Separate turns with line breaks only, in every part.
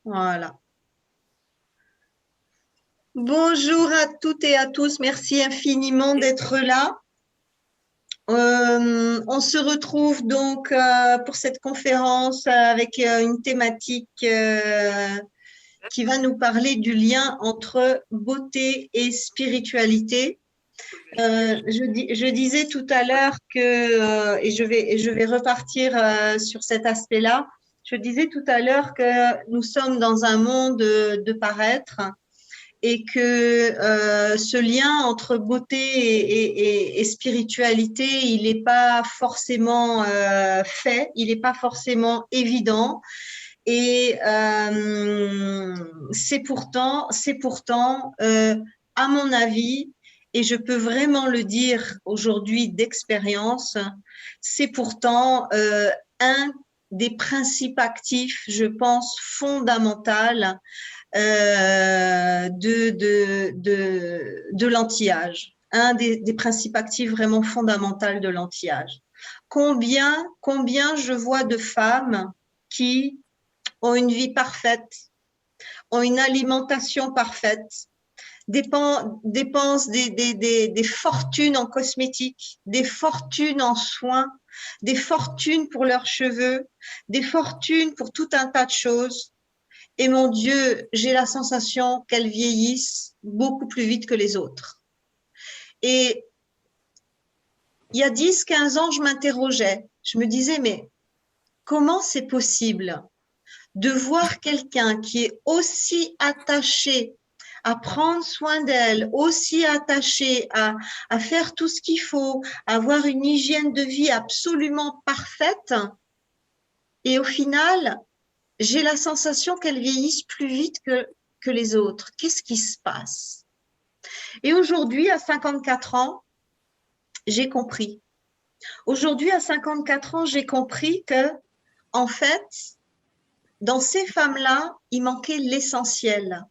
Voilà. Bonjour à toutes et à tous. Merci infiniment d'être là. On se retrouve donc pour cette conférence avec une thématique qui va nous parler du lien entre beauté et spiritualité. Je disais tout à l'heure que, et je vais repartir sur cet aspect-là, je disais tout à l'heure que nous sommes dans un monde de paraître et que ce lien entre beauté et spiritualité, il n'est pas forcément fait, il n'est pas forcément évident. Et c'est pourtant, à mon avis, et je peux vraiment le dire aujourd'hui d'expérience, c'est pourtant un des principes actifs, je pense, fondamental de l'anti-âge, un des principes actifs vraiment fondamentaux de l'anti-âge. Combien je vois de femmes qui ont une vie parfaite, ont une alimentation parfaite, dépensent des fortunes en cosmétiques, des fortunes en soins, des fortunes pour leurs cheveux, des fortunes pour tout un tas de choses. Et mon Dieu, j'ai la sensation qu'elles vieillissent beaucoup plus vite que les autres. Et il y a 10, 15 ans, je m'interrogeais. Je me disais, mais comment c'est possible de voir quelqu'un qui est aussi attaché à prendre soin d'elle, aussi attaché à faire tout ce qu'il faut, à avoir une hygiène de vie absolument parfaite. Et au final, j'ai la sensation qu'elles vieillissent plus vite que les autres. Qu'est-ce qui se passe? Et aujourd'hui, à 54 ans, j'ai compris. Aujourd'hui, à 54 ans, j'ai compris que, en fait, dans ces femmes-là, il manquait l'essentiel.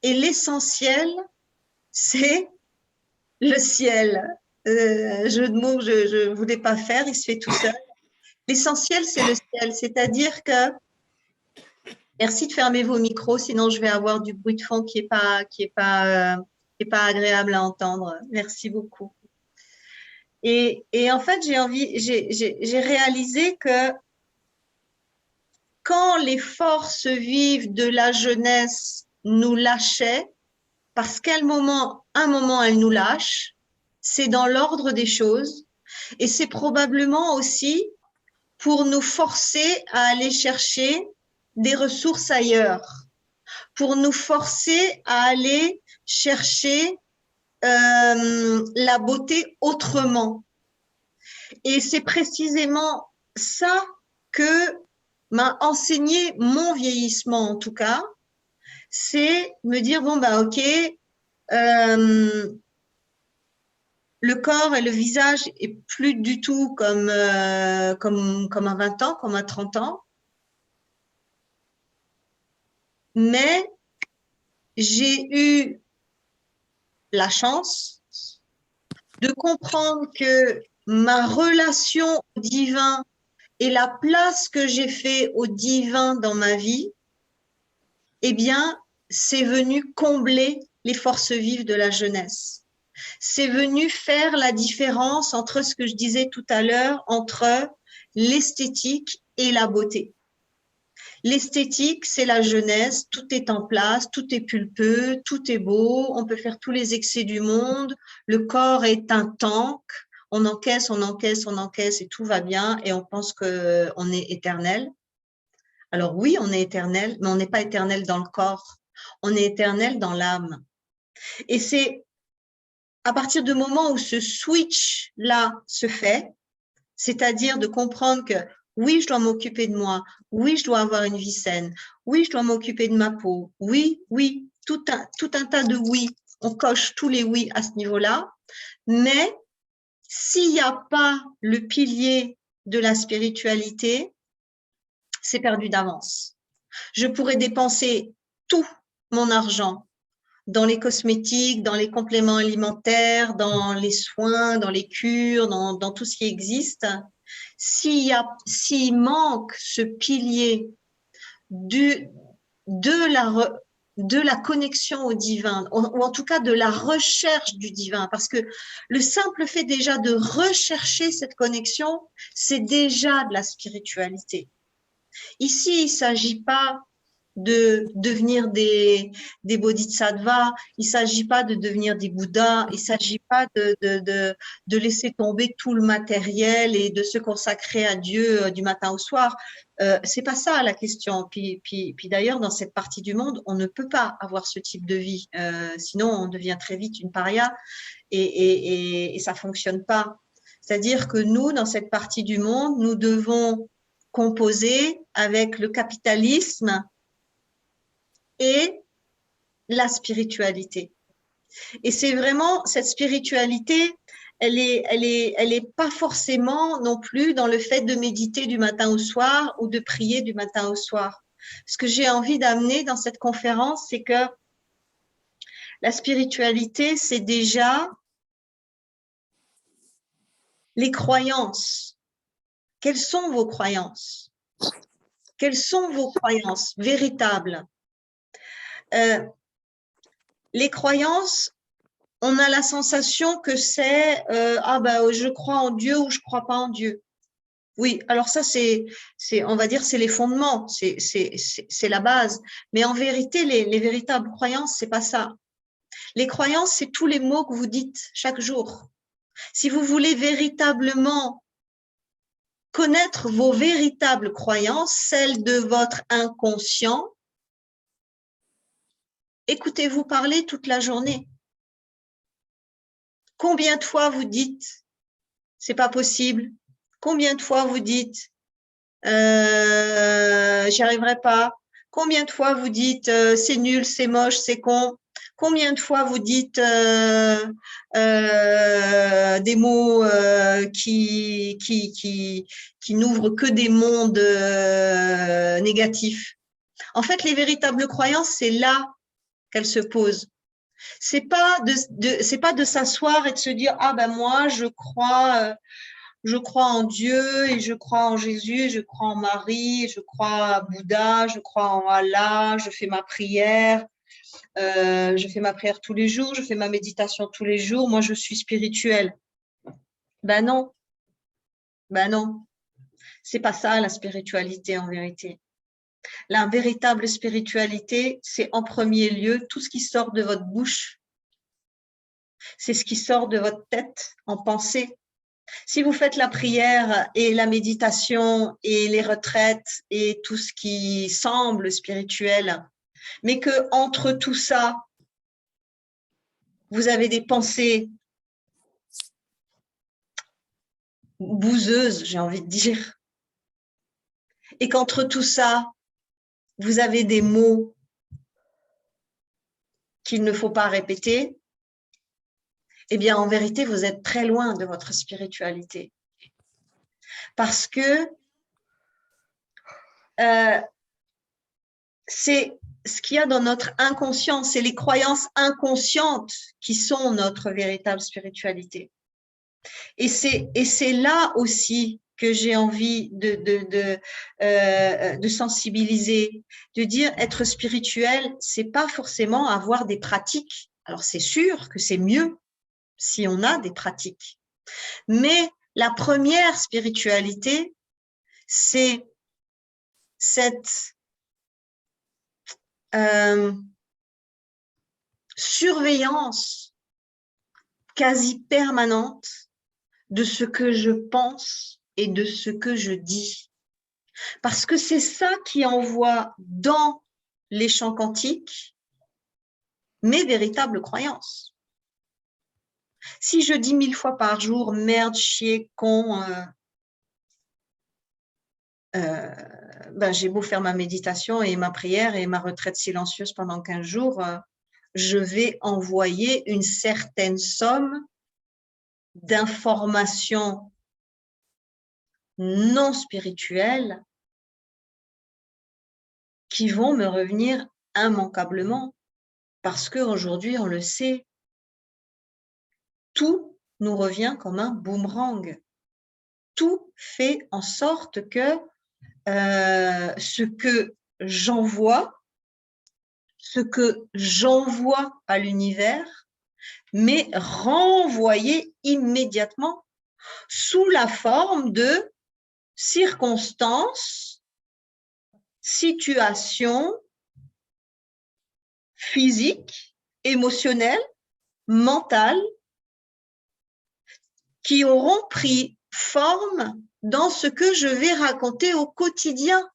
Et l'essentiel, c'est le ciel. Jeu de mots que je ne voulais pas faire, il se fait tout seul. L'essentiel, c'est le ciel. C'est-à-dire que, merci de fermer vos micros, sinon je vais avoir du bruit de fond qui est pas agréable à entendre. Merci beaucoup. Et en fait, j'ai réalisé que quand les forces vives de la jeunesse nous lâchaient, parce qu'à un moment, elles nous lâchent, c'est dans l'ordre des choses, et c'est probablement aussi pour nous forcer à aller chercher des ressources ailleurs, pour nous forcer à aller chercher la beauté autrement. Et c'est précisément ça que m'a enseigné mon vieillissement, en tout cas, c'est me dire, bon, bah, ok, le corps et le visage est plus du tout comme à 20 ans, comme à 30 ans, mais j'ai eu la chance de comprendre que ma relation au divin et la place que j'ai fait au divin dans ma vie, eh bien, c'est venu combler les forces vives de la jeunesse. C'est venu faire la différence entre ce que je disais tout à l'heure, entre l'esthétique et la beauté. L'esthétique, c'est la jeunesse, tout est en place, tout est pulpeux, tout est beau, on peut faire tous les excès du monde, le corps est un tank, on encaisse, on encaisse, on encaisse et tout va bien et on pense qu'on est éternel. Alors oui, on est éternel, mais on n'est pas éternel dans le corps, on est éternel dans l'âme. Et c'est à partir du moment où ce switch-là se fait, c'est-à-dire de comprendre que oui, je dois m'occuper de moi, oui, je dois avoir une vie saine, oui, je dois m'occuper de ma peau, oui, oui, tout un tas de oui, on coche tous les oui à ce niveau-là, mais s'il n'y a pas le pilier de la spiritualité, c'est perdu d'avance. Je pourrais dépenser tout mon argent dans les cosmétiques, dans les compléments alimentaires, dans les soins, dans les cures, dans tout ce qui existe. S'il manque ce pilier de la connexion au divin, ou en tout cas de la recherche du divin, parce que le simple fait déjà de rechercher cette connexion, c'est déjà de la spiritualité. Ici, il ne s'agit pas de devenir des bodhisattvas, il ne s'agit pas de devenir des bouddhas, il ne s'agit pas de laisser tomber tout le matériel et de se consacrer à Dieu du matin au soir. C'est pas ça la question. Puis d'ailleurs, dans cette partie du monde, on ne peut pas avoir ce type de vie. Sinon, on devient très vite une paria et ça fonctionne pas. C'est-à-dire que nous, dans cette partie du monde, nous devons composer avec le capitalisme et la spiritualité. Et c'est vraiment cette spiritualité, elle est pas forcément non plus dans le fait de méditer du matin au soir ou de prier du matin au soir. Ce que j'ai envie d'amener dans cette conférence, c'est que la spiritualité, c'est déjà les croyances. Quelles sont vos croyances? Quelles sont vos croyances véritables? Les croyances, on a la sensation que c'est je crois en Dieu ou je crois pas en Dieu. Oui, alors ça c'est on va dire c'est les fondements, c'est la base. Mais en vérité, les véritables croyances, c'est pas ça. Les croyances, c'est tous les mots que vous dites chaque jour. Si vous voulez véritablement connaître vos véritables croyances, celles de votre inconscient, écoutez-vous parler toute la journée. Combien de fois vous dites c'est pas possible? Combien de fois vous dites j'y arriverai pas? Combien de fois vous dites c'est nul, c'est moche, c'est con? Combien de fois vous dites des mots qui n'ouvrent que des mondes négatifs? En fait, les véritables croyances, c'est là qu'elles se posent. C'est pas de s'asseoir et de se dire ah ben moi je crois en Dieu et je crois en Jésus, je crois en Marie, je crois à Bouddha, je crois en Allah, je fais ma prière, tous les jours, je fais ma méditation tous les jours, moi je suis spirituelle. Ben non, ben non, c'est pas ça la spiritualité en vérité. La véritable spiritualité, c'est en premier lieu tout ce qui sort de votre bouche, c'est ce qui sort de votre tête en pensée. Si vous faites la prière et la méditation et les retraites et tout ce qui semble spirituel, mais que entre tout ça, vous avez des pensées bouseuses, j'ai envie de dire, et qu'entre tout ça, vous avez des mots qu'il ne faut pas répéter, eh bien, en vérité, vous êtes très loin de votre spiritualité. Parce que c'est ce qu'il y a dans notre inconscient, c'est les croyances inconscientes qui sont notre véritable spiritualité. Et c'est là aussi que j'ai envie de sensibiliser, de dire être spirituel, c'est pas forcément avoir des pratiques. Alors c'est sûr que c'est mieux si on a des pratiques, mais la première spiritualité, c'est cette surveillance quasi permanente de ce que je pense et de ce que je dis. Parce que c'est ça qui envoie dans les champs quantiques mes véritables croyances. Si je dis 1000 fois par jour merde, chier, con, j'ai beau faire ma méditation et ma prière et ma retraite silencieuse pendant 15 jours, je vais envoyer une certaine somme d'informations non spirituelles qui vont me revenir immanquablement. Parce qu'aujourd'hui, on le sait, tout nous revient comme un boomerang. Tout fait en sorte que ce que j'envoie ce que j'envoie à l'univers, mais renvoyé immédiatement sous la forme de circonstances, situations physiques, émotionnelles, mentales, qui auront pris forme dans ce que je vais raconter au quotidien.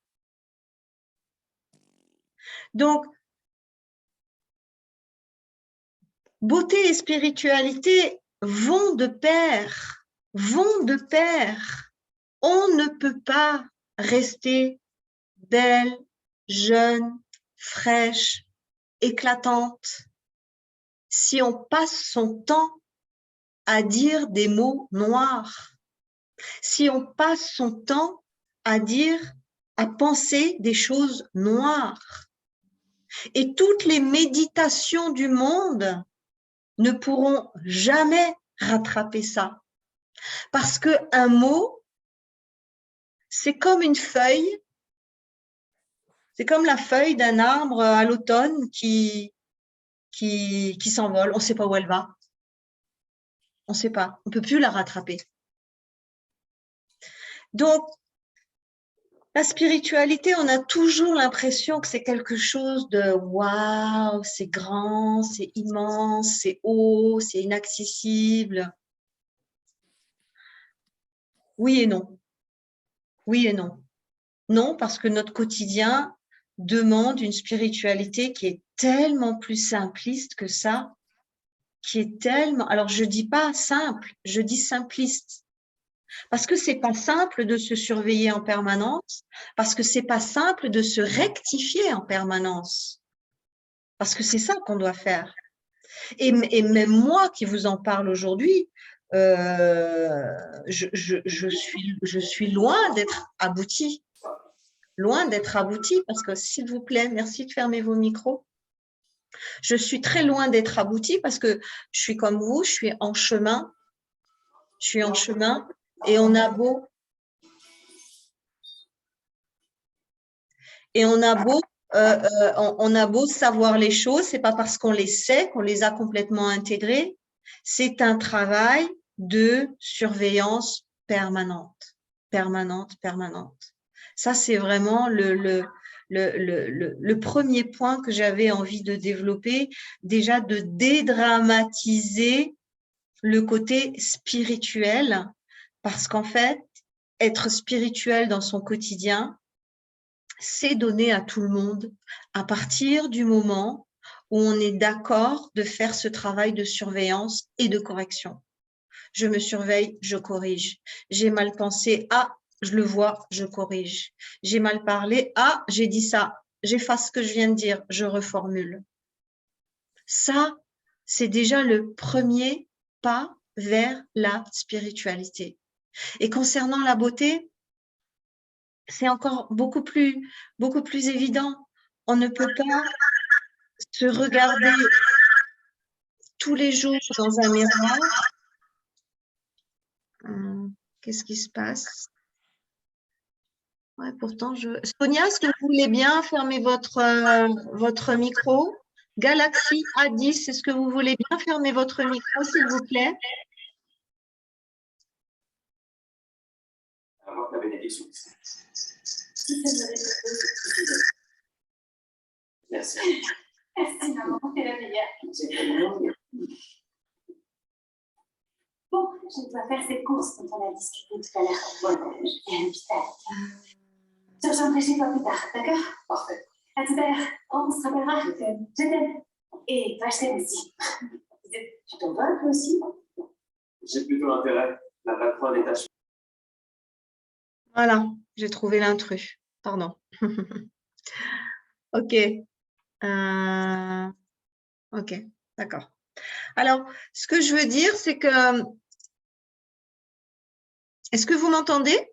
Donc, beauté et spiritualité vont de pair, vont de pair. On ne peut pas rester belle, jeune, fraîche, éclatante si on passe son temps à dire des mots noirs, si on passe son temps à dire, à penser des choses noires. Et toutes les méditations du monde ne pourront jamais rattraper ça. Parce qu'un mot, c'est comme une feuille, c'est comme la feuille d'un arbre à l'automne qui s'envole. On ne sait pas où elle va. On ne sait pas. On ne peut plus la rattraper. Donc, la spiritualité, on a toujours l'impression que c'est quelque chose de waouh, c'est grand, c'est immense, c'est haut, c'est inaccessible. Oui et non. Oui et non. Non, parce que notre quotidien demande une spiritualité qui est tellement plus simpliste que ça, qui est tellement… Alors, je ne dis pas simple, je dis simpliste. Parce que ce n'est pas simple de se surveiller en permanence, parce que ce n'est pas simple de se rectifier en permanence, parce que c'est ça qu'on doit faire. Et même moi qui vous en parle aujourd'hui, je suis loin d'être aboutie. Loin d'être aboutie, parce que s'il vous plaît, merci de fermer vos micros. Je suis très loin d'être aboutie parce que je suis comme vous, je suis en chemin. Je suis en chemin et on a beau… Et on a beau savoir les choses, c'est pas parce qu'on les sait qu'on les a complètement intégrées. C'est un travail de surveillance permanente, permanente, permanente. Ça, c'est vraiment le premier point que j'avais envie de développer, déjà de dédramatiser le côté spirituel, parce qu'en fait, être spirituel dans son quotidien, c'est donné à tout le monde à partir du moment où on est d'accord de faire ce travail de surveillance et de correction. Je me surveille, je corrige. J'ai mal pensé, ah, je le vois, je corrige. J'ai mal parlé, ah, j'ai dit ça, j'efface ce que je viens de dire, je reformule. Ça, c'est déjà le premier pas vers la spiritualité. Et concernant la beauté, c'est encore beaucoup plus évident. On ne peut pas se regarder tous les jours dans un miroir. Qu'est-ce qui se passe? Ouais, pourtant, Sonia, est-ce que vous voulez bien fermer votre micro? Galaxy A10, est-ce que vous voulez bien fermer votre micro, s'il vous plaît?
Alors, tu avais des questions. Merci.
Merci, maman, t'es la meilleure.
C'est tellement bien.
Bon, je dois faire cette course dont on a discuté tout à l'heure. Bon, je viens à l'hôpital. Je reviendrai chez toi plus tard, d'accord?
Parfait.
À tout à l'heure. On se rappellera. Je t'aime. Et toi, je t'aime aussi. Tu t'en vas, toi aussi?
J'ai plutôt intérêt. La patronne est détachée.
Voilà, j'ai trouvé l'intrus. Pardon. Ok. Ok, d'accord. Alors, ce que je veux dire, c'est que… Est-ce que vous m'entendez?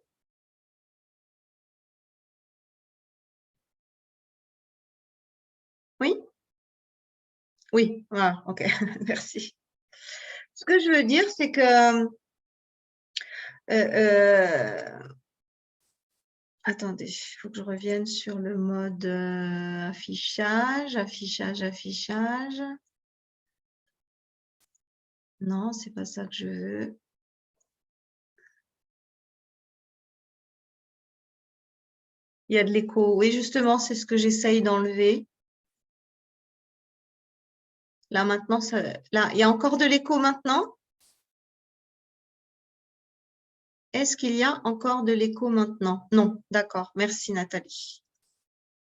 Oui? Oui, voilà, ok, merci. Ce que je veux dire, c'est que Attendez, il faut que je revienne sur le mode affichage. Non, c'est pas ça que je veux. Il y a de l'écho. Oui, justement, c'est ce que j'essaye d'enlever. Là, maintenant, là, il y a encore de l'écho maintenant? Est-ce qu'il y a encore de l'écho maintenant? Non, d'accord. Merci, Nathalie.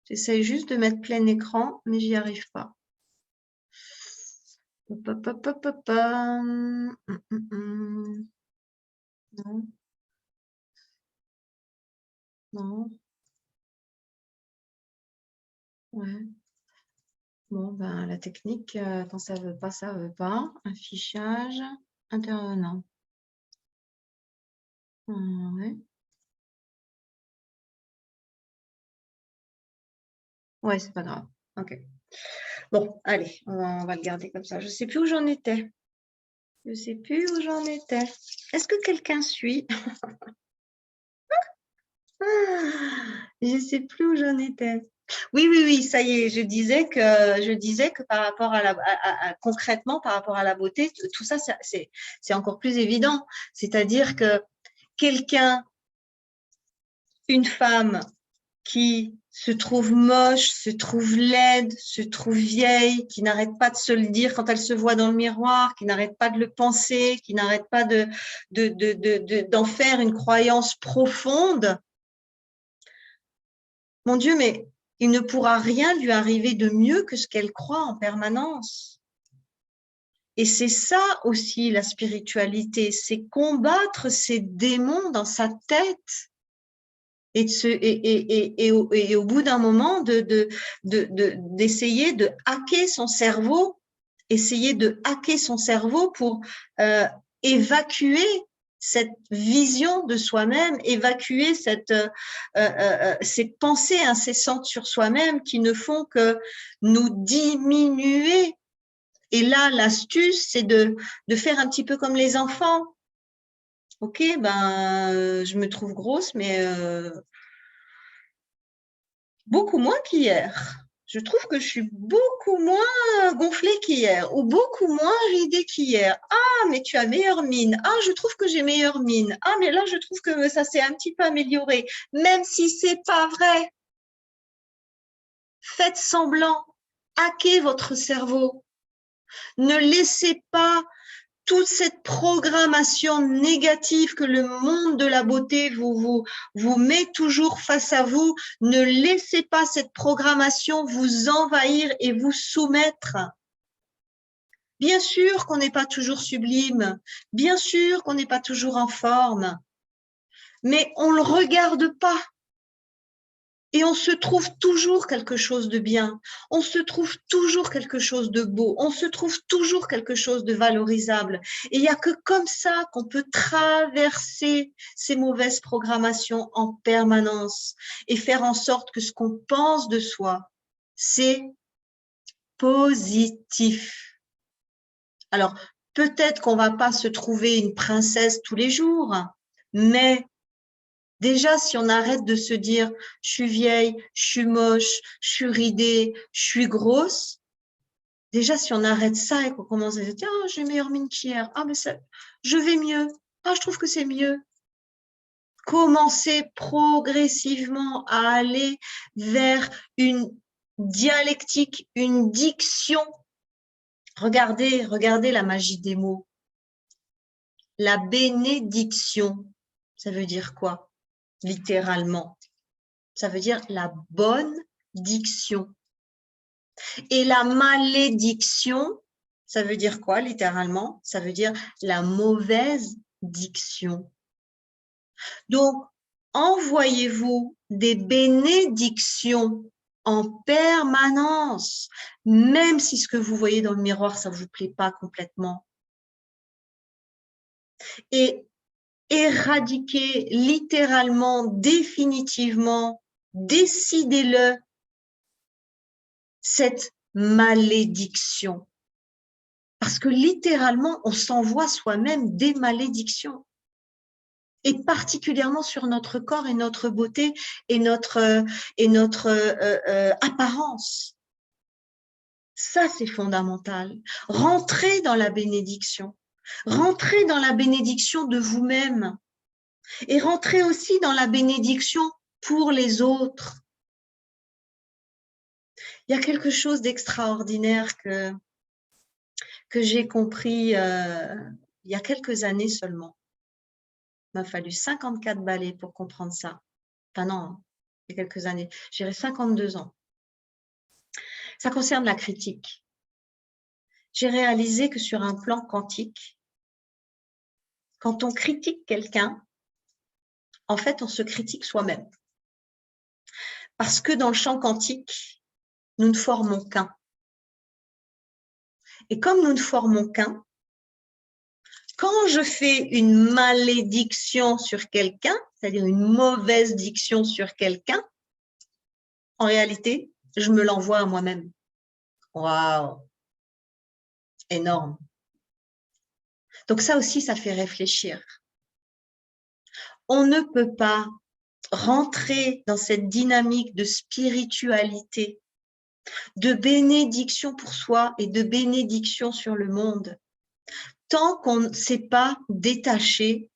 J'essaye juste de mettre plein écran, mais j'y arrive pas. Non. Non. Ouais. Bon, ben, la technique, quand ça veut pas, ça veut pas. Affichage, intervenant. Ouais. Ouais, c'est pas grave. Ok. Bon, allez, on va le garder comme ça. Je sais plus où j'en étais. Je sais plus où j'en étais. Est-ce que quelqu'un suit? Je sais plus où j'en étais. Oui, ça y est, je disais que par rapport à la concrètement par rapport à la beauté, tout ça c'est encore plus évident. C'est-à-dire que quelqu'un, une femme qui se trouve moche, se trouve laide, se trouve vieille, qui n'arrête pas de se le dire quand elle se voit dans le miroir, qui n'arrête pas de le penser, qui n'arrête pas d'en faire une croyance profonde. Mon Dieu, mais il ne pourra rien lui arriver de mieux que ce qu'elle croit en permanence. Et c'est ça aussi la spiritualité, c'est combattre ces démons dans sa tête. Et au bout d'un moment, d'essayer de hacker son cerveau, pour évacuer cette vision de soi-même, évacuer ces pensées incessantes sur soi-même qui ne font que nous diminuer. Et là, l'astuce, c'est de faire un petit peu comme les enfants. Ok, ben, je me trouve grosse, mais beaucoup moins qu'hier. Je trouve que je suis beaucoup moins gonflée qu'hier ou beaucoup moins ridée qu'hier. Ah, mais tu as meilleure mine. Ah, je trouve que j'ai meilleure mine. Ah, mais là, je trouve que ça s'est un petit peu amélioré. Même si c'est pas vrai, faites semblant. Hackez votre cerveau. Ne laissez pas toute cette programmation négative que le monde de la beauté vous met toujours face à vous, ne laissez pas cette programmation vous envahir et vous soumettre. Bien sûr qu'on n'est pas toujours sublime, bien sûr qu'on n'est pas toujours en forme, mais on ne le regarde pas. Et on se trouve toujours quelque chose de bien, on se trouve toujours quelque chose de beau, on se trouve toujours quelque chose de valorisable. Et il n'y a que comme ça qu'on peut traverser ces mauvaises programmations en permanence et faire en sorte que ce qu'on pense de soi, c'est positif. Alors, peut-être qu'on ne va pas se trouver une princesse tous les jours, mais déjà, si on arrête de se dire « je suis vieille, je suis moche, je suis ridée, je suis grosse », déjà, si on arrête ça et qu'on commence à se dire « ah, j'ai meilleure mine qu'hier, ah, mais ça, je vais mieux, ah, je trouve que c'est mieux », commencer progressivement à aller vers une dialectique, une diction. Regardez la magie des mots. La bénédiction, ça veut dire quoi? Littéralement. Ça veut dire la bonne diction. Et la malédiction, ça veut dire quoi littéralement? Ça veut dire la mauvaise diction. Donc, envoyez-vous des bénédictions en permanence, même si ce que vous voyez dans le miroir, ça ne vous plaît pas complètement. Et éradiquez littéralement, définitivement, décidez-le, cette malédiction. Parce que littéralement, on s'envoie soi-même des malédictions. et particulièrement sur notre corps et notre beauté et notre apparence. Ça, c'est fondamental. Rentrez dans la bénédiction. Rentrez dans la bénédiction de vous-même et rentrez aussi dans la bénédiction pour les autres. Il y a quelque chose d'extraordinaire que j'ai compris il y a quelques années seulement. Il m'a fallu 54 balais pour comprendre ça. Enfin non, il y a quelques années. J'irai 52 ans. Ça concerne la critique. J'ai réalisé que sur un plan quantique, quand on critique quelqu'un, en fait, on se critique soi-même. Parce que dans le champ quantique, nous ne formons qu'un. Et comme nous ne formons qu'un, quand je fais une malédiction sur quelqu'un, c'est-à-dire une mauvaise diction sur quelqu'un, en réalité, je me l'envoie à moi-même. Waouh! Énorme. Donc ça aussi, ça fait réfléchir. On ne peut pas rentrer dans cette dynamique de spiritualité, de bénédiction pour soi et de bénédiction sur le monde, tant qu'on ne s'est pas détaché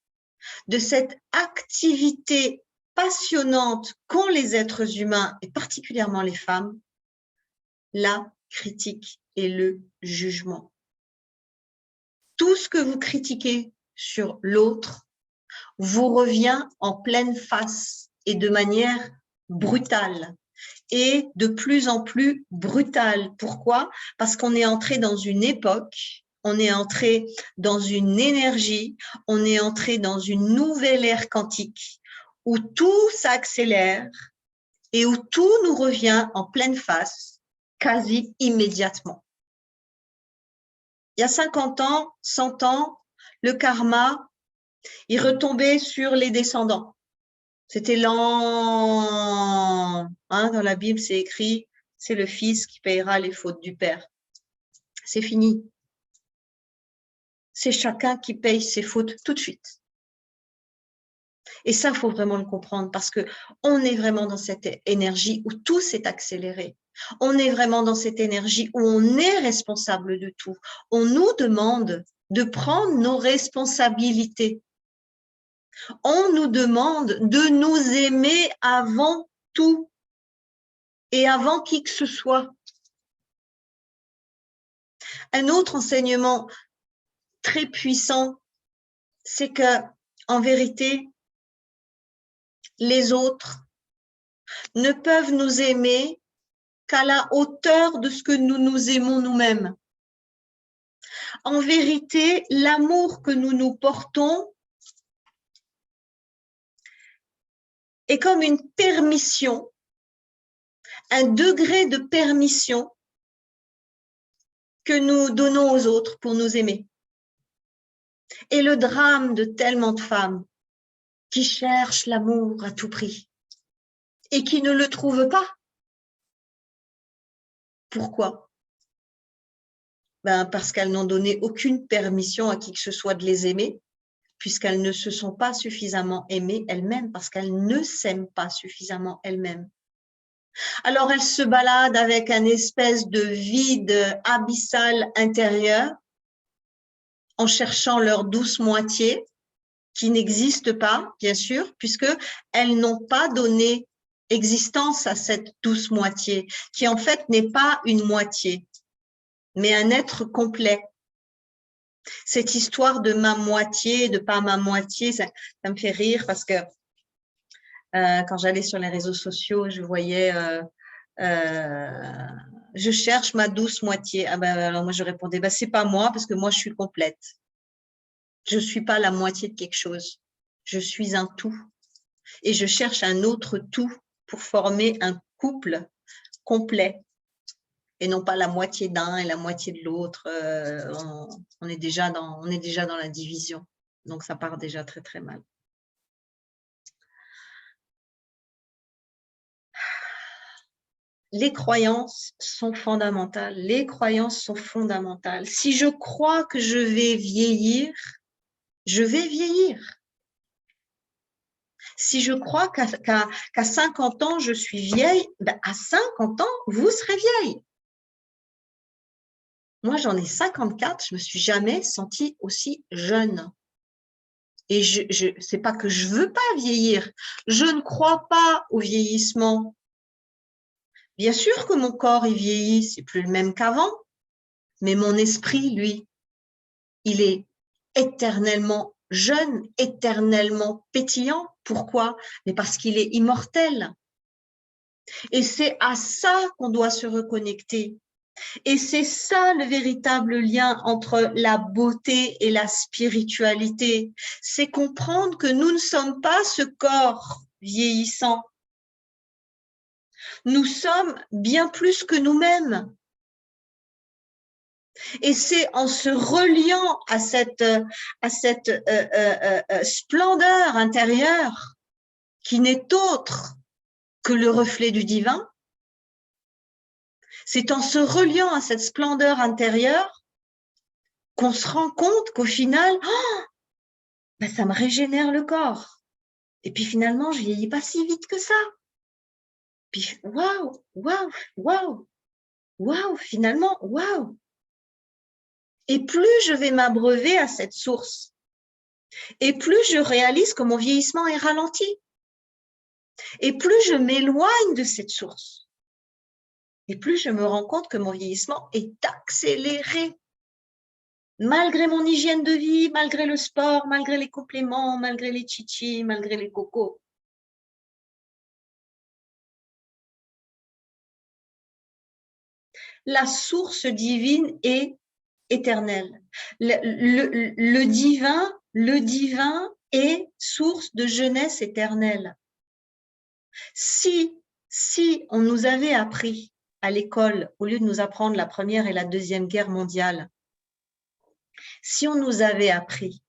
de cette activité passionnante qu'ont les êtres humains, et particulièrement les femmes, la critique et le jugement. Tout ce que vous critiquez sur l'autre vous revient en pleine face et de manière brutale. Et de plus en plus brutale. Pourquoi? Parce qu'on est entré dans une époque, on est entré dans une énergie, on est entré dans une nouvelle ère quantique où tout s'accélère et où tout nous revient en pleine face, quasi immédiatement. Il y a 50 ans, 100 ans, le karma, il retombait sur les descendants. C'était lent. Hein, dans la Bible, c'est écrit, c'est le fils qui payera les fautes du père. C'est fini. C'est chacun qui paye ses fautes tout de suite. Et ça, il faut vraiment le comprendre parce qu'on est vraiment dans cette énergie où tout s'est accéléré. On est vraiment dans cette énergie où on est responsable de tout. On nous demande de prendre nos responsabilités. On nous demande de nous aimer avant tout et avant qui que ce soit. Un autre enseignement très puissant, c'est que, en vérité, les autres ne peuvent nous aimer qu'à la hauteur de ce que nous nous aimons nous-mêmes. En vérité, l'amour que nous nous portons est comme une permission, un degré de permission que nous donnons aux autres pour nous aimer. Et le drame de tellement de femmes qui cherchent l'amour à tout prix et qui ne le trouvent pas. Pourquoi? Parce qu'elles n'ont donné aucune permission à qui que ce soit de les aimer, puisqu'elles ne se sont pas suffisamment aimées elles-mêmes, parce qu'elles ne s'aiment pas suffisamment elles-mêmes. Alors elles se baladent avec un espèce de vide abyssal intérieur, en cherchant leur douce moitié, qui n'existe pas, bien sûr, puisqu'elles n'ont pas donné existence à cette douce moitié, qui en fait n'est pas une moitié, mais un être complet. Cette histoire de ma moitié, de pas ma moitié, ça me fait rire parce que quand j'allais sur les réseaux sociaux, je voyais je cherche ma douce moitié. Alors moi je répondais, c'est pas moi parce que moi je suis complète. Je suis pas la moitié de quelque chose. Je suis un tout. Et je cherche un autre tout pour former un couple complet. Et non pas la moitié d'un et la moitié de l'autre. On est déjà dans la division. Donc, ça part déjà très, très mal. Les croyances sont fondamentales. Les croyances sont fondamentales. Si je crois que je vais vieillir, je vais vieillir. Si je crois qu'à 50 ans, je suis vieille, ben à 50 ans, vous serez vieille. Moi, j'en ai 54, je ne me suis jamais sentie aussi jeune. Et c'est pas que je veux pas vieillir, je ne crois pas au vieillissement. Bien sûr que mon corps il vieillit, c'est plus le même qu'avant, mais mon esprit, lui, il est éternellement jeune, éternellement pétillant. Pourquoi? Mais parce qu'il est immortel. Et c'est à ça qu'on doit se reconnecter. Et c'est ça le véritable lien entre la beauté et la spiritualité. C'est comprendre que nous ne sommes pas ce corps vieillissant. Nous sommes bien plus que nous-mêmes. Et c'est en se reliant à cette splendeur intérieure qui n'est autre que le reflet du divin. C'est en se reliant à cette splendeur intérieure qu'on se rend compte qu'au final, oh, ben ça me régénère le corps. Et puis finalement, je vieillis pas si vite que ça. Puis waouh, waouh, waouh, waouh, finalement, waouh. Et plus je vais m'abreuver à cette source, et plus je réalise que mon vieillissement est ralenti, et plus je m'éloigne de cette source, et plus je me rends compte que mon vieillissement est accéléré. Malgré mon hygiène de vie, malgré le sport, malgré les compléments, malgré les chichis, malgré les cocos. La source divine est éternelle. Le divin est source de jeunesse éternelle. Si on nous avait appris à l'école, au lieu de nous apprendre la Première et la Deuxième Guerre mondiale, si on nous avait appris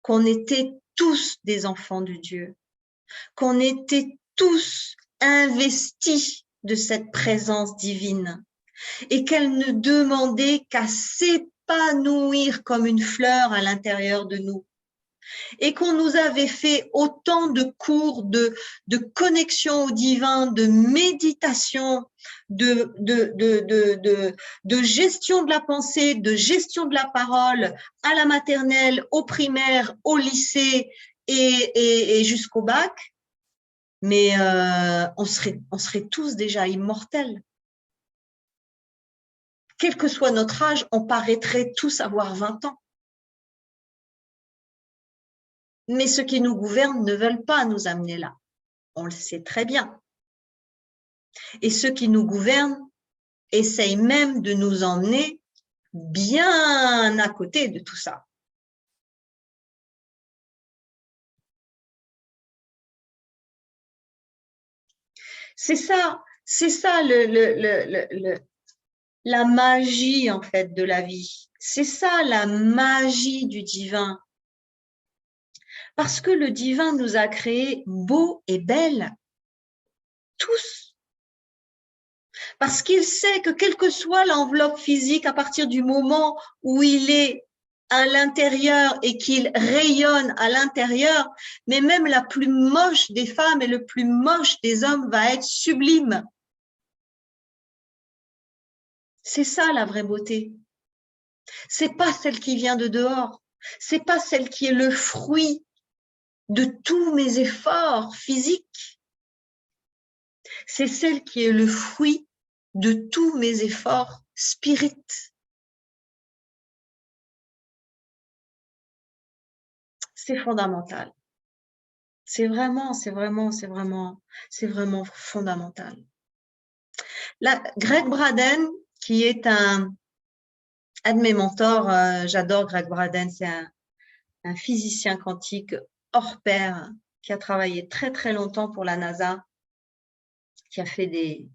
qu'on était tous des enfants de Dieu, qu'on était tous investis de cette présence divine et qu'elle ne demandait qu'à s'épanouir comme une fleur à l'intérieur de nous, et qu'on nous avait fait autant de cours de connexion au divin, de méditation, de gestion de la pensée, de gestion de la parole à la maternelle, au primaire, au lycée et jusqu'au bac, mais on serait tous déjà immortels. Quel que soit notre âge, on paraîtrait tous avoir 20 ans. Mais ceux qui nous gouvernent ne veulent pas nous amener là. On le sait très bien. Et ceux qui nous gouvernent essayent même de nous emmener bien à côté de tout ça. C'est ça la magie en fait de la vie. C'est ça la magie du divin. Parce que le divin nous a créés beaux et belles, tous. Parce qu'il sait que quelle que soit l'enveloppe physique, à partir du moment où il est à l'intérieur et qu'il rayonne à l'intérieur, mais même la plus moche des femmes et le plus moche des hommes va être sublime. C'est ça la vraie beauté. C'est pas celle qui vient de dehors. C'est pas celle qui est le fruit de tous mes efforts physiques. C'est celle qui est le fruit de tous mes efforts spirites. C'est fondamental. C'est vraiment fondamental. Là, Greg Braden, qui est un de mes mentors, j'adore Greg Braden, c'est un physicien quantique hors pair qui a travaillé très très longtemps pour la NASA, qui a fait des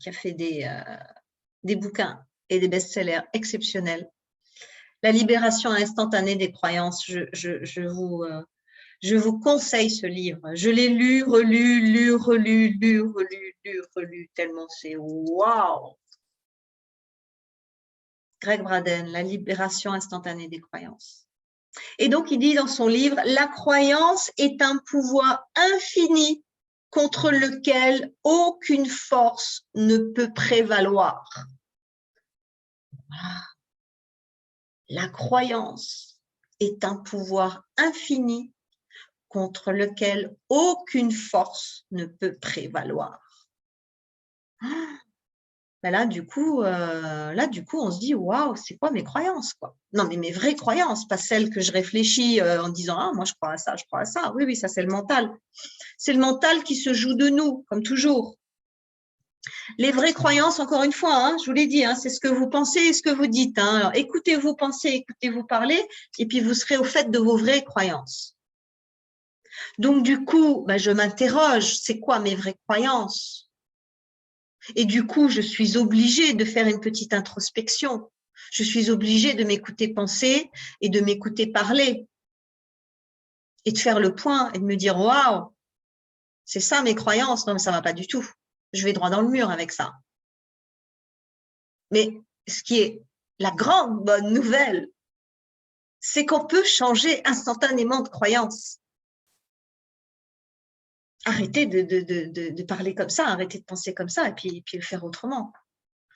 bouquins et des best-sellers exceptionnels. La libération instantanée des croyances, je vous conseille ce livre. Je l'ai lu, relu, relu, tellement c'est waouh! Greg Braden, La libération instantanée des croyances. Et donc, il dit dans son livre, la croyance est un pouvoir infini contre lequel aucune force ne peut prévaloir. La croyance est un pouvoir infini contre lequel aucune force ne peut prévaloir. Ben là, du coup, on se dit, waouh, c'est quoi mes croyances, quoi? Non, mais mes vraies croyances, pas celles que je réfléchis en disant, ah, moi, je crois à ça, je crois à ça. Oui, oui, ça, c'est le mental. C'est le mental qui se joue de nous, comme toujours. Les vraies croyances, encore une fois, hein, je vous l'ai dit, hein, c'est ce que vous pensez et ce que vous dites. Hein. Alors, écoutez-vous penser, écoutez-vous parler, et puis vous serez au fait de vos vraies croyances. Donc, du coup, ben, je m'interroge, c'est quoi mes vraies croyances? Et du coup, je suis obligée de faire une petite introspection. Je suis obligée de m'écouter penser et de m'écouter parler. Et de faire le point et de me dire, waouh, c'est ça mes croyances? Non, mais ça ne va pas du tout. Je vais droit dans le mur avec ça. Mais ce qui est la grande bonne nouvelle, c'est qu'on peut changer instantanément de croyance. Arrêtez de parler comme ça, arrêtez de penser comme ça et puis le faire autrement.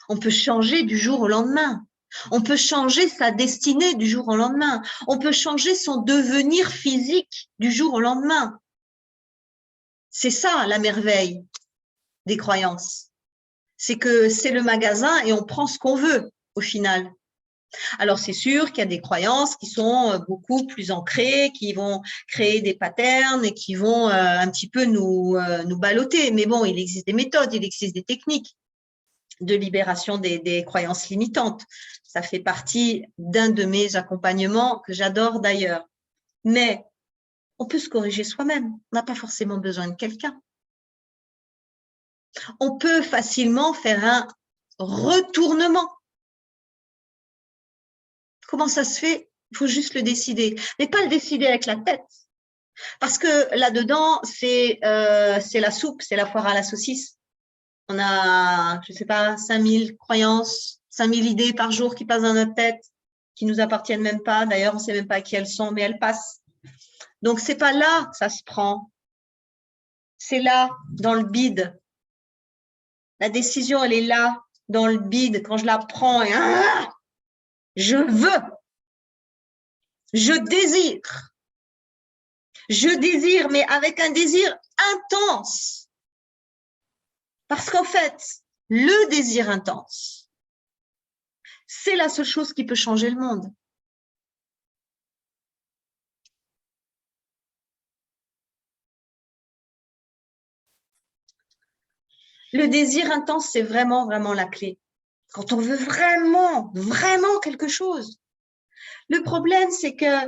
On peut changer du jour au lendemain. On peut changer sa destinée du jour au lendemain. On peut changer son devenir physique du jour au lendemain. C'est ça la merveille des croyances. C'est que c'est le magasin et on prend ce qu'on veut au final. Alors, c'est sûr qu'il y a des croyances qui sont beaucoup plus ancrées, qui vont créer des patterns et qui vont un petit peu nous balloter. Mais bon, il existe des méthodes, il existe des techniques de libération des croyances limitantes. Ça fait partie d'un de mes accompagnements que j'adore d'ailleurs. Mais on peut se corriger soi-même. On n'a pas forcément besoin de quelqu'un. On peut facilement faire un retournement. Comment ça se fait? Il faut juste le décider. Mais pas le décider avec la tête. Parce que là-dedans, c'est la soupe, c'est la foire à la saucisse. On a, je ne sais pas, 5000 croyances, 5000 idées par jour qui passent dans notre tête, qui ne nous appartiennent même pas. D'ailleurs, on ne sait même pas à qui elles sont, mais elles passent. Donc, ce n'est pas là que ça se prend. C'est là, dans le bide. La décision, elle est là, dans le bide. Quand je la prends, et je veux. Je désire. Je désire, mais avec un désir intense. Parce qu'en fait, le désir intense, c'est la seule chose qui peut changer le monde. Le désir intense, c'est vraiment, vraiment la clé. Quand on veut vraiment, vraiment quelque chose. Le problème, c'est que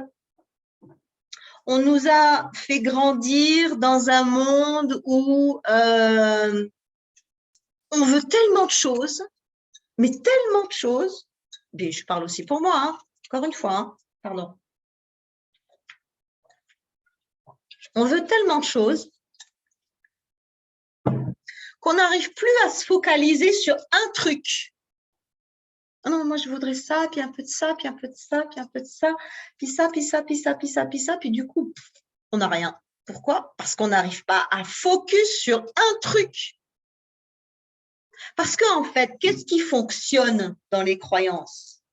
on nous a fait grandir dans un monde où on veut tellement de choses, mais tellement de choses. Mais je parle aussi pour moi, hein, encore une fois, hein, pardon. On veut tellement de choses qu'on n'arrive plus à se focaliser sur un truc. Oh non, moi je voudrais ça, puis un peu de ça, puis un peu de ça, puis un peu de ça, puis ça, puis ça, puis ça, puis ça, puis ça, puis du coup, on n'a rien. Pourquoi? Parce qu'on n'arrive pas à focus sur un truc. Parce qu'en fait, qu'est-ce qui fonctionne dans les croyances?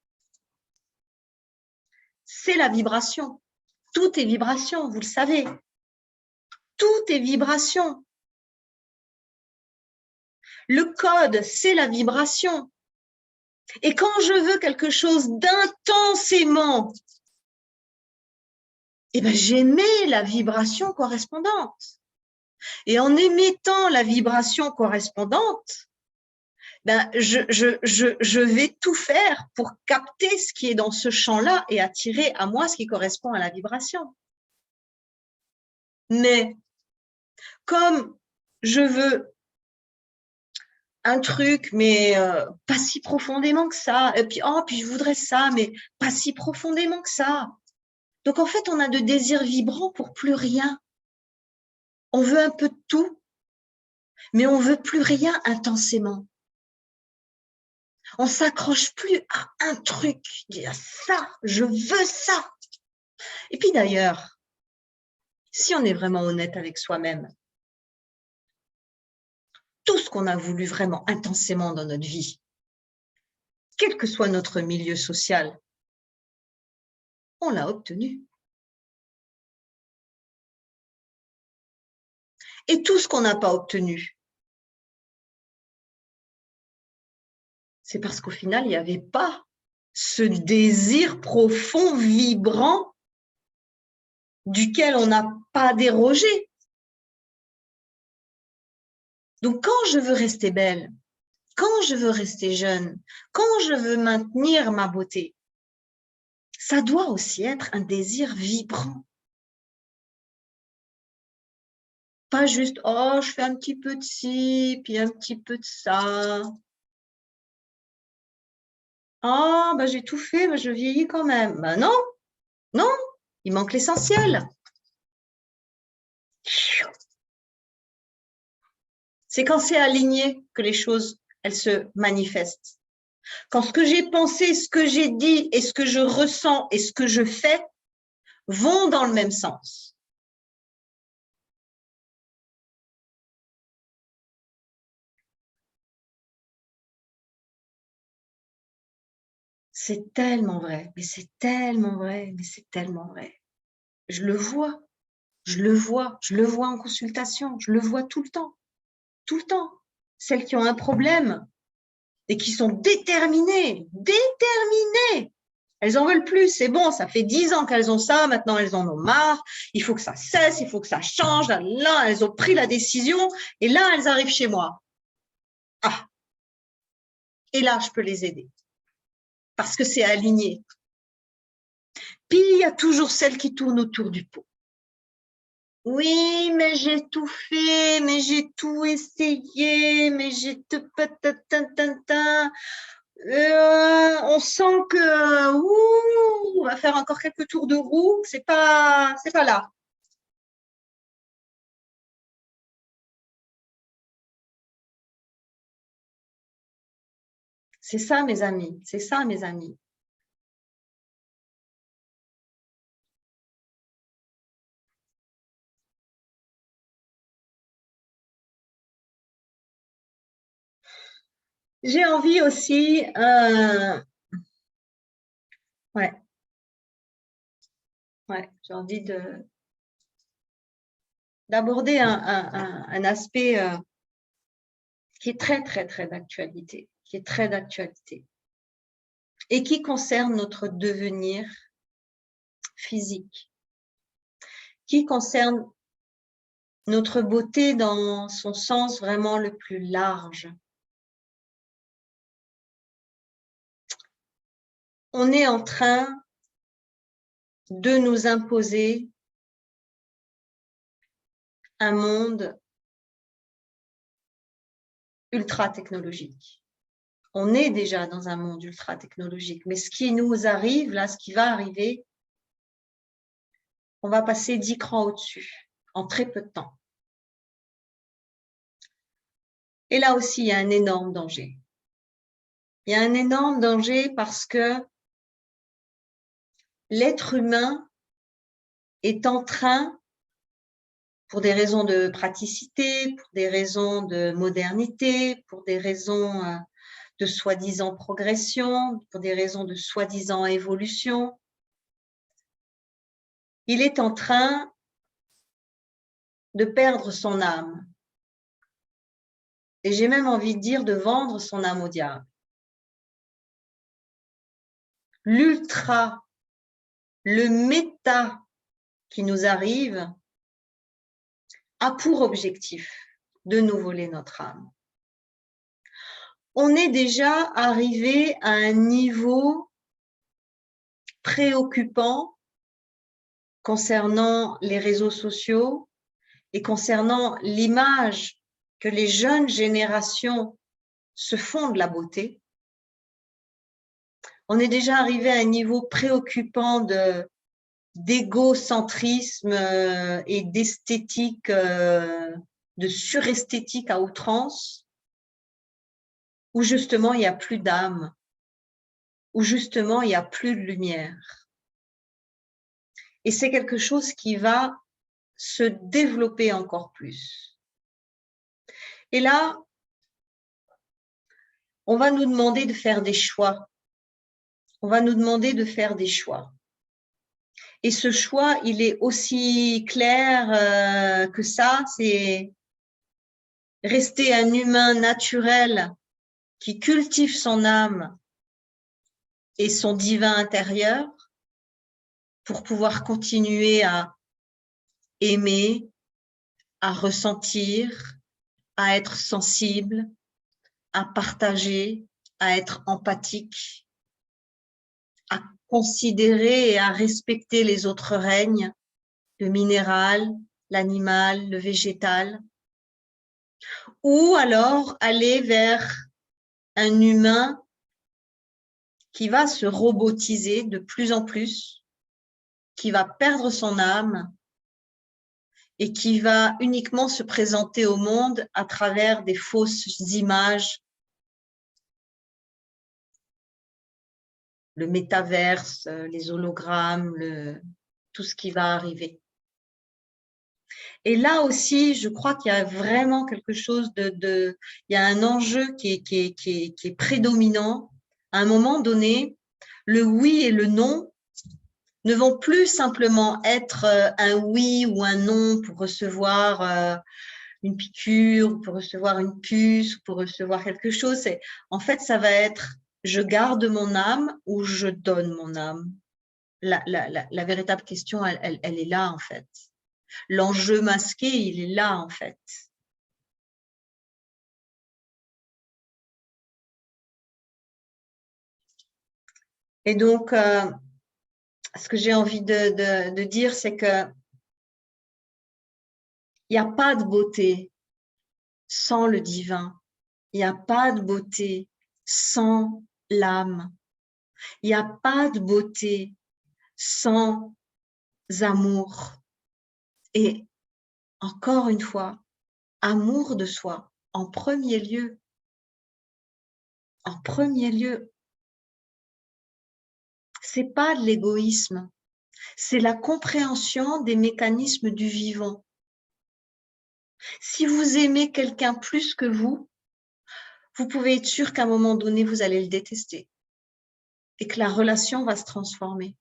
C'est la vibration. Tout est vibration, vous le savez. Tout est vibration. Le code, c'est la vibration. Et quand je veux quelque chose d'intensément, eh ben, j'émets la vibration correspondante. Et en émettant la vibration correspondante, ben, je vais tout faire pour capter ce qui est dans ce champ-là et attirer à moi ce qui correspond à la vibration. Mais comme je veux un truc, mais pas si profondément que ça, et puis, oh, puis je voudrais ça, mais pas si profondément que ça. Donc, en fait, on a de désirs vibrants pour plus rien. On veut un peu de tout, mais on veut plus rien intensément. On s'accroche plus à un truc, dire ça, je veux ça. Et puis d'ailleurs, si on est vraiment honnête avec soi-même, tout ce qu'on a voulu vraiment intensément dans notre vie, quel que soit notre milieu social, on l'a obtenu. Et tout ce qu'on n'a pas obtenu, c'est parce qu'au final, il n'y avait pas ce désir profond, vibrant, duquel on n'a pas dérogé. Donc, quand je veux rester belle, quand je veux rester jeune, quand je veux maintenir ma beauté, ça doit aussi être un désir vibrant. Pas juste, oh, je fais un petit peu de ci, puis un petit peu de ça. Ah, ben j'ai tout fait, mais je vieillis quand même. Ben non, non, il manque l'essentiel. C'est quand c'est aligné que les choses, elles se manifestent. Quand ce que j'ai pensé, ce que j'ai dit et ce que je ressens et ce que je fais vont dans le même sens. C'est tellement vrai, mais c'est tellement vrai, mais c'est tellement vrai. Je le vois, je le vois, je le vois en consultation, je le vois tout le temps, tout le temps. Celles qui ont un problème et qui sont déterminées, elles en veulent plus, c'est bon, ça fait 10 ans qu'elles ont ça, maintenant elles en ont marre, il faut que ça cesse, il faut que ça change, là, elles ont pris la décision et là, elles arrivent chez moi. Ah, et là, je peux les aider parce que c'est aligné. Puis, il y a toujours celles qui tournent autour du pot. Oui, mais j'ai tout fait, mais j'ai tout essayé, mais j'ai tout... on sent que on va faire encore quelques tours de roue, c'est pas là. C'est ça, mes amis, c'est ça, mes amis. J'ai envie aussi, ouais, j'ai envie d'aborder un aspect qui est très, très, très d'actualité, et qui concerne notre devenir physique, qui concerne notre beauté dans son sens vraiment le plus large. On est en train de nous imposer un monde ultra technologique. On est déjà dans un monde ultra technologique, mais ce qui nous arrive, là, ce qui va arriver, on va passer 10 crans au-dessus en très peu de temps. Et là aussi, il y a un énorme danger. Il y a un énorme danger parce que l'être humain est en train, pour des raisons de praticité, pour des raisons de modernité, pour des raisons de soi-disant progression, pour des raisons de soi-disant évolution, il est en train de perdre son âme. Et j'ai même envie de dire de vendre son âme au diable. L'ultra, le méta qui nous arrive a pour objectif de nous voler notre âme. On est déjà arrivé à un niveau préoccupant concernant les réseaux sociaux et concernant l'image que les jeunes générations se font de la beauté. On est déjà arrivé à un niveau préoccupant d'égocentrisme et d'esthétique, de suresthétique à outrance, où justement il n'y a plus d'âme, où justement il n'y a plus de lumière. Et c'est quelque chose qui va se développer encore plus. Et là, on va nous demander de faire des choix. On va nous demander de faire des choix. Et ce choix, il est aussi clair que ça, c'est rester un humain naturel qui cultive son âme et son divin intérieur pour pouvoir continuer à aimer, à ressentir, à être sensible, à partager, à être empathique, à considérer et à respecter les autres règnes, le minéral, l'animal, le végétal, ou alors aller vers un humain qui va se robotiser de plus en plus, qui va perdre son âme et qui va uniquement se présenter au monde à travers des fausses images, le métaverse, les hologrammes, tout ce qui va arriver. Et là aussi, je crois qu'il y a vraiment quelque chose il y a un enjeu qui est prédominant. À un moment donné, le oui et le non ne vont plus simplement être un oui ou un non pour recevoir une piqûre, pour recevoir une puce, pour recevoir quelque chose. En fait, ça va être je garde mon âme ou je donne mon âme. La véritable question, elle est là, en fait. L'enjeu masqué, il est là, en fait. Et donc, ce que j'ai envie de dire, c'est que il n'y a pas de beauté sans le divin. Il n'y a pas de beauté sans l'âme. Il n'y a pas de beauté sans amour. Et encore une fois, amour de soi en premier lieu. En premier lieu. C'est pas de l'égoïsme. C'est la compréhension des mécanismes du vivant. Si vous aimez quelqu'un plus que vous pouvez être sûr qu'à un moment donné, vous allez le détester et que la relation va se transformer.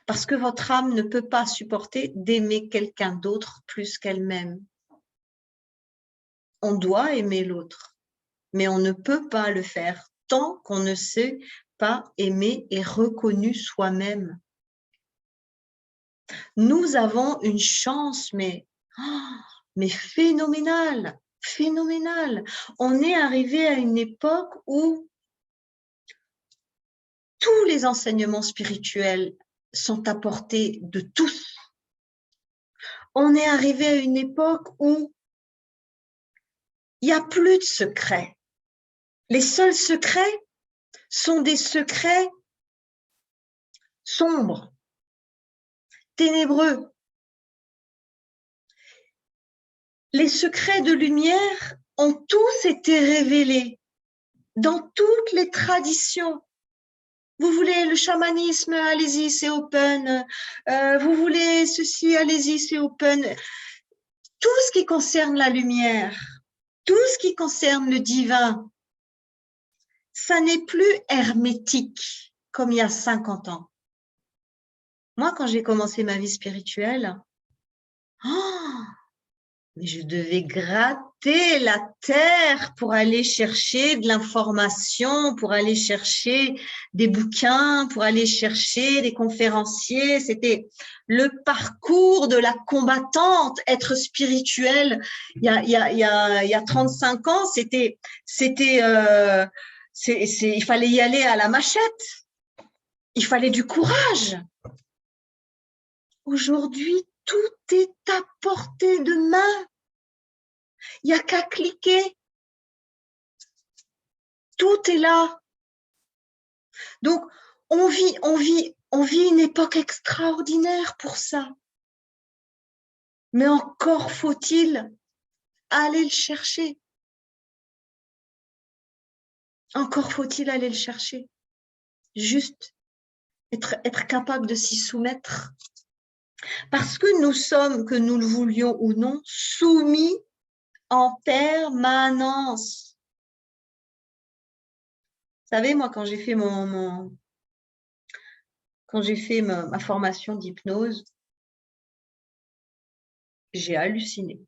Parce que votre âme ne peut pas supporter d'aimer quelqu'un d'autre plus qu'elle-même. On doit aimer l'autre, mais on ne peut pas le faire tant qu'on ne sait pas aimer et reconnu soi-même. Nous avons une chance, mais phénoménale, phénoménale. On est arrivé à une époque où tous les enseignements spirituels sont à portée de tous. On est arrivé à une époque où il n'y a plus de secrets. Les seuls secrets sont des secrets sombres, ténébreux. Les secrets de lumière ont tous été révélés dans toutes les traditions. Vous voulez le chamanisme, allez-y, c'est open. Vous voulez ceci, allez-y, c'est open. Tout ce qui concerne la lumière, tout ce qui concerne le divin, ça n'est plus hermétique comme il y a 50 ans. Moi, quand j'ai commencé ma vie spirituelle, mais je devais gratter la terre pour aller chercher de l'information, pour aller chercher des bouquins, pour aller chercher des conférenciers. C'était le parcours de la combattante. Être spirituel, il y a 35 ans, il fallait y aller à la machette. Il fallait du courage. Aujourd'hui, tout est à portée de main. Il n'y a qu'à cliquer. Tout est là. Donc, on vit une époque extraordinaire pour ça. Mais encore faut-il aller le chercher. Encore faut-il aller le chercher. Juste être capable de s'y soumettre Parce que nous sommes, que nous le voulions ou non, soumis en permanence. Vous savez, moi, quand j'ai fait ma formation d'hypnose, j'ai halluciné.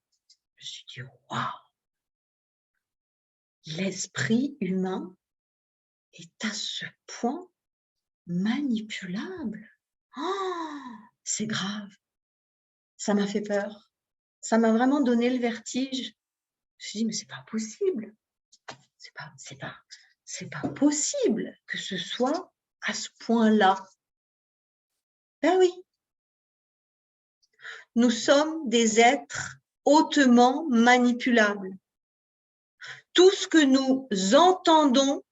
Je me suis dit, waouh, l'esprit humain est à ce point manipulable. Oh, c'est grave. Ça m'a fait peur. Ça m'a vraiment donné le vertige. Je me suis dit, mais c'est pas possible. C'est pas possible que ce soit à ce point-là. Ben oui. Nous sommes des êtres hautement manipulables. Tout ce que nous entendons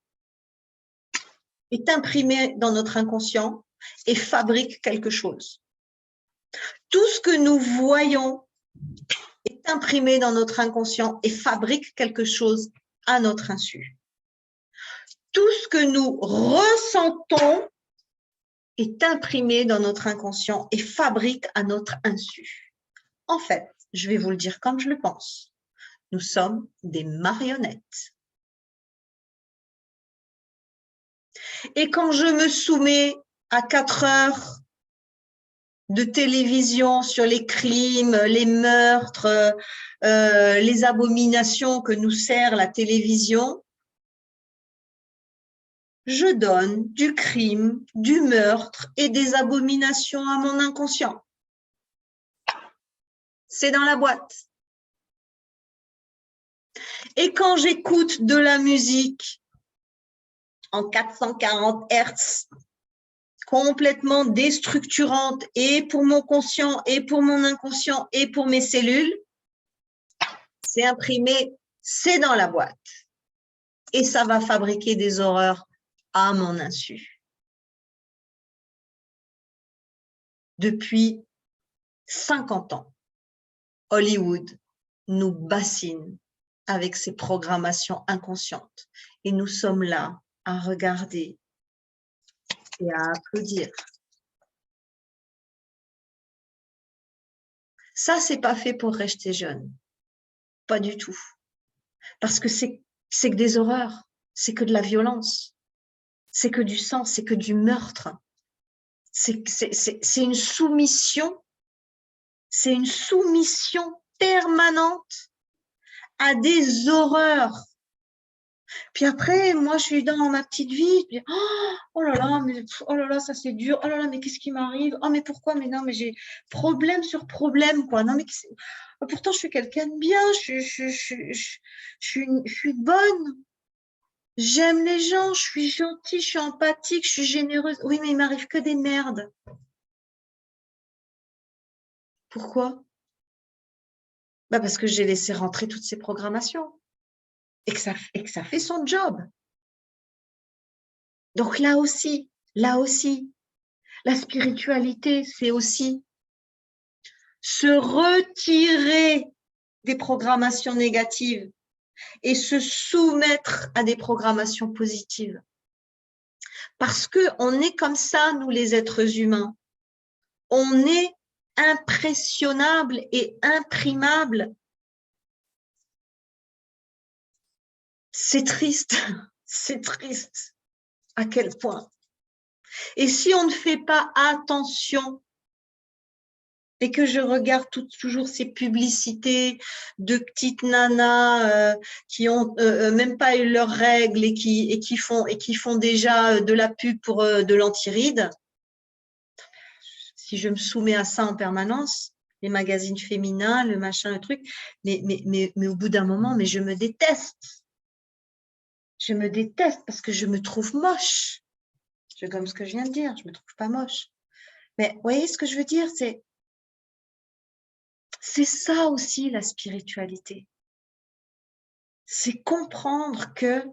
est imprimé dans notre inconscient et fabrique quelque chose. Tout ce que nous voyons est imprimé dans notre inconscient et fabrique quelque chose à notre insu. Tout ce que nous ressentons est imprimé dans notre inconscient et fabrique à notre insu. En fait, je vais vous le dire comme je le pense, nous sommes des marionnettes. Et quand je me soumets à 4 heures de télévision sur les crimes, les meurtres, les abominations que nous sert la télévision, je donne du crime, du meurtre et des abominations à mon inconscient. C'est dans la boîte. Et quand j'écoute de la musique en 440 Hz, complètement déstructurante et pour mon conscient et pour mon inconscient et pour mes cellules, c'est imprimé, c'est dans la boîte. Et ça va fabriquer des horreurs à mon insu. Depuis 50 ans, Hollywood nous bassine avec ses programmations inconscientes. Et nous sommes là à regarder et à applaudir. Ça, c'est pas fait pour rester jeune. Pas du tout. Parce que c'est que des horreurs, c'est que de la violence, c'est que du sang, c'est que du meurtre. C'est une soumission, permanente à des horreurs. Puis après, moi, je suis dans ma petite vie. Puis, oh là là, mais oh là là, ça c'est dur. Oh là là, mais qu'est-ce qui m'arrive? Oh mais pourquoi? Mais non, mais j'ai problème sur problème, quoi. Non mais pourtant, je suis quelqu'un de bien. Je suis bonne. J'aime les gens. Je suis gentille. Je suis empathique. Je suis généreuse. Oui, mais il m'arrive que des merdes. Pourquoi? Bah parce que j'ai laissé rentrer toutes ces programmations et que ça fait son job. Donc là aussi, la spiritualité, c'est aussi se retirer des programmations négatives et se soumettre à des programmations positives. Parce qu'on est comme ça, nous les êtres humains. On est impressionnable et imprimable. C'est triste, c'est triste. À quel point? Et si on ne fait pas attention et que je regarde toujours ces publicités de petites nanas qui ont même pas eu leurs règles et qui font déjà de la pub pour de l'antiride, si je me soumets à ça en permanence, les magazines féminins, le machin, le truc, mais au bout d'un moment, mais je me déteste. Je me déteste parce que je me trouve moche. C'est comme ce que je viens de dire, je me trouve pas moche. Mais vous voyez ce que je veux dire, c'est ça aussi la spiritualité. C'est comprendre que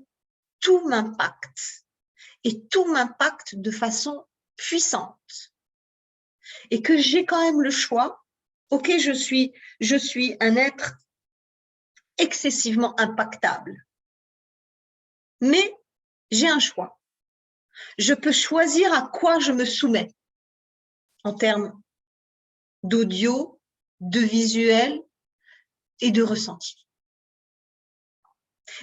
tout m'impacte et tout m'impacte de façon puissante. Et que j'ai quand même le choix. Ok, je suis un être excessivement impactable. Mais j'ai un choix. Je peux choisir à quoi je me soumets en termes d'audio, de visuel et de ressenti.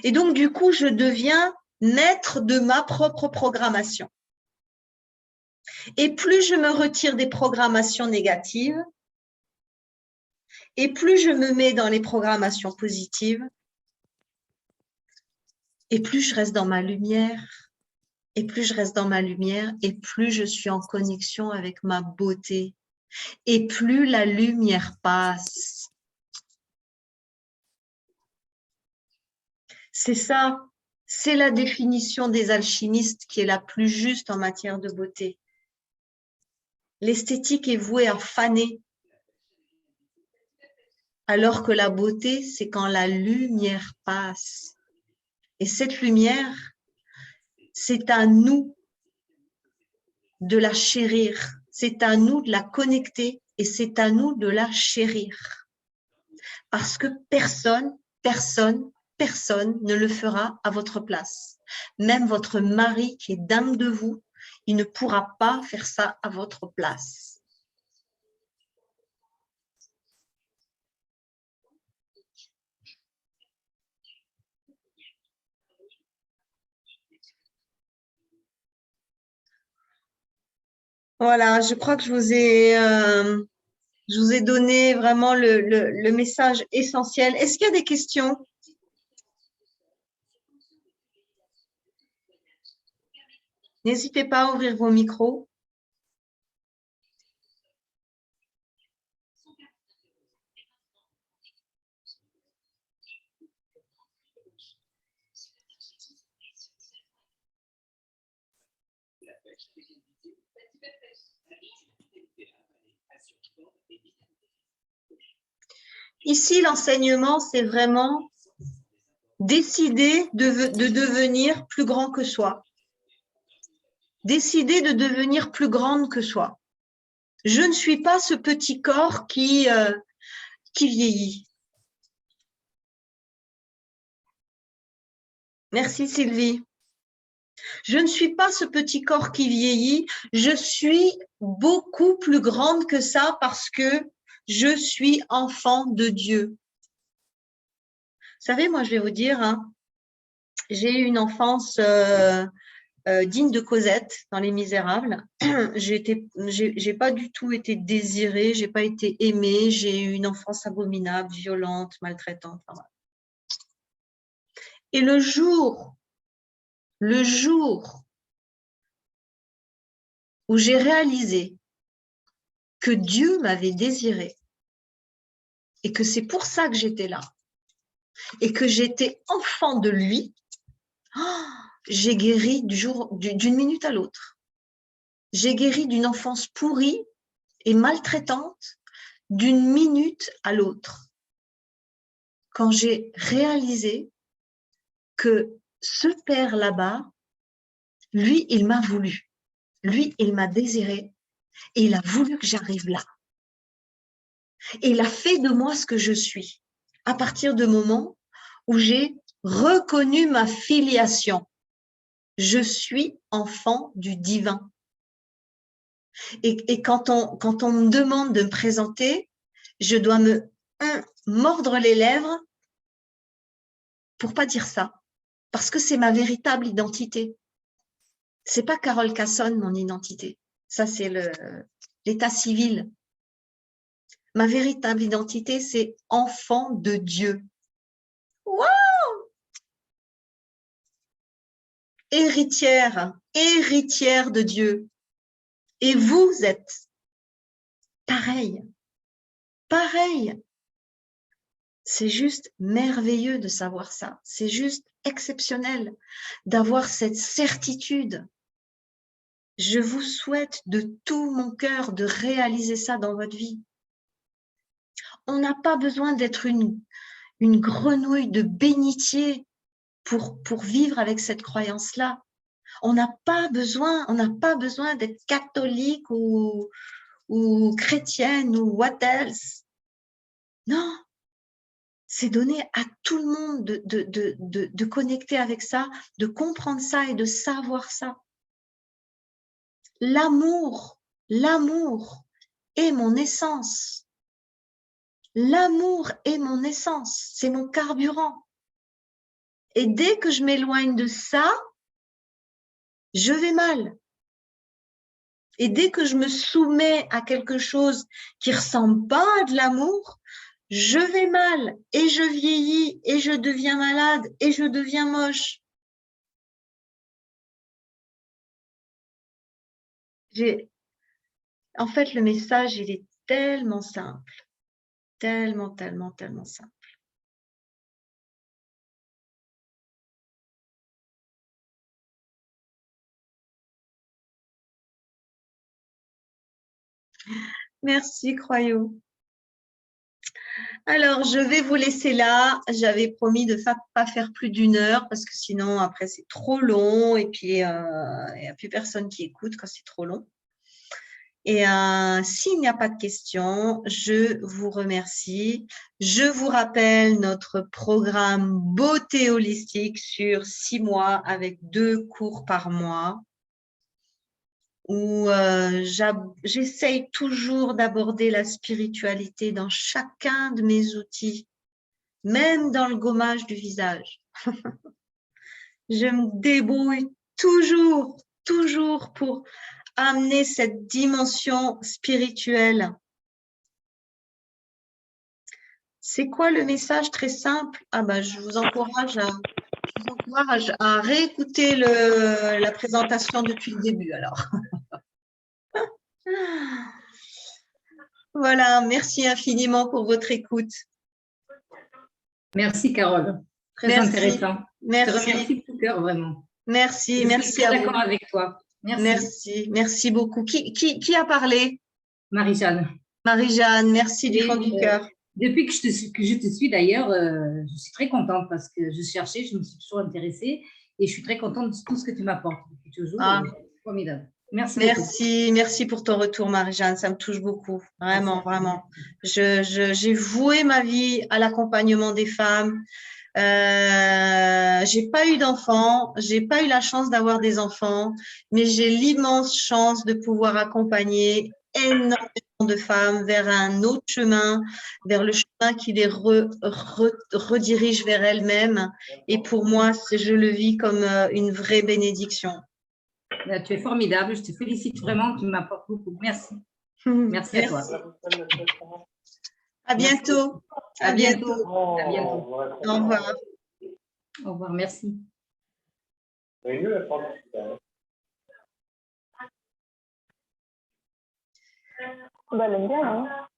Et donc, du coup, je deviens maître de ma propre programmation. Et plus je me retire des programmations négatives, et plus je me mets dans les programmations positives, et plus je reste dans ma lumière, et plus je reste dans ma lumière, et plus je suis en connexion avec ma beauté, et plus la lumière passe. C'est ça, c'est la définition des alchimistes qui est la plus juste en matière de beauté. L'esthétique est vouée à faner, alors que la beauté, c'est quand la lumière passe. Et cette lumière, c'est à nous de la chérir, c'est à nous de la connecter et c'est à nous de la chérir. Parce que personne ne le fera à votre place. Même votre mari qui est dingue de vous, il ne pourra pas faire ça à votre place. Voilà, je crois que je vous ai donné vraiment le message essentiel. Est-ce qu'il y a des questions? N'hésitez pas à ouvrir vos micros. Ici, l'enseignement, c'est vraiment décider de devenir plus grand que soi. Décider de devenir plus grande que soi. Je ne suis pas ce petit corps qui vieillit. Merci Sylvie. Je ne suis pas ce petit corps qui vieillit. Je suis beaucoup plus grande que ça parce que je suis enfant de Dieu. Vous savez, moi, je vais vous dire, hein, j'ai eu une enfance digne de Cosette dans Les Misérables. J'ai pas du tout été désirée, j'ai pas été aimée, j'ai eu une enfance abominable, violente, maltraitante. Enfin, voilà. Et le jour où j'ai réalisé que Dieu m'avait désirée et que c'est pour ça que j'étais là et que j'étais enfant de lui, j'ai guéri d'une minute à l'autre. J'ai guéri d'une enfance pourrie et maltraitante d'une minute à l'autre. Quand j'ai réalisé que ce père là-bas, lui, il m'a voulu. Lui, il m'a désiré et il a voulu que j'arrive là. Et il a fait de moi ce que je suis. À partir du moment où j'ai reconnu ma filiation, je suis enfant du divin. Et quand on me demande de me présenter, je dois me mordre les lèvres pour pas dire ça, parce que c'est ma véritable identité. C'est pas Carole Cassonne, mon identité. Ça, c'est l'état civil. Ma véritable identité, c'est enfant de Dieu. Waouh! Héritière de Dieu. Et vous êtes pareil. C'est juste merveilleux de savoir ça. C'est juste exceptionnel d'avoir cette certitude. Je vous souhaite de tout mon cœur de réaliser ça dans votre vie. On n'a pas besoin d'être une grenouille de bénitier pour vivre avec cette croyance-là. On n'a pas besoin d'être catholique ou chrétienne ou what else. Non, c'est donné à tout le monde de connecter avec ça, de comprendre ça et de savoir ça. L'amour est mon essence. L'amour est mon essence, c'est mon carburant. Et dès que je m'éloigne de ça, je vais mal. Et dès que je me soumets à quelque chose qui ressemble pas à de l'amour, je vais mal et je vieillis et je deviens malade et je deviens moche. En fait, le message, il est tellement simple, tellement, tellement, tellement simple. Merci, Croyot. Alors, je vais vous laisser là. J'avais promis de ne pas faire plus d'une heure parce que sinon, après, c'est trop long et puis il n'y a plus personne qui écoute quand c'est trop long. Et s'il n'y a pas de questions, je vous remercie. Je vous rappelle notre programme beauté holistique sur 6 mois avec 2 cours par mois où j'essaye toujours d'aborder la spiritualité dans chacun de mes outils, même dans le gommage du visage. Je me débrouille toujours pour amener cette dimension spirituelle. C'est quoi le message très simple? Je vous encourage à réécouter la présentation depuis le début alors. Voilà, merci infiniment pour votre écoute.
Merci Carole, très
Merci.
intéressant.
Merci.
Je te remercie de tout cœur vraiment.
Merci,
je
merci
suis
à
d'accord
vous.
avec toi. Merci.
Merci beaucoup. Qui a parlé?
Marie-Jeanne.
Marie-Jeanne, merci du fond du cœur.
Depuis que je te suis d'ailleurs, je suis très contente parce que je cherchais, je me suis toujours intéressée et je suis très contente de tout ce que tu m'apportes depuis toujours. Formidable. Merci beaucoup.
Merci pour ton retour, Marie-Jeanne. Ça me touche beaucoup. Vraiment, vraiment. J'ai voué ma vie à l'accompagnement des femmes. J'ai pas eu d'enfants, j'ai pas eu la chance d'avoir des enfants, mais j'ai l'immense chance de pouvoir accompagner énormément de femmes vers un autre chemin, vers le chemin qui les redirige vers elles-mêmes. Et pour moi, je le vis comme une vraie bénédiction.
Tu es formidable, je te félicite vraiment, tu m'apportes beaucoup. Merci. Merci à toi.
À bientôt.
À bientôt. À bientôt.
Au revoir.
Au revoir, merci.
Elle aime bien, hein.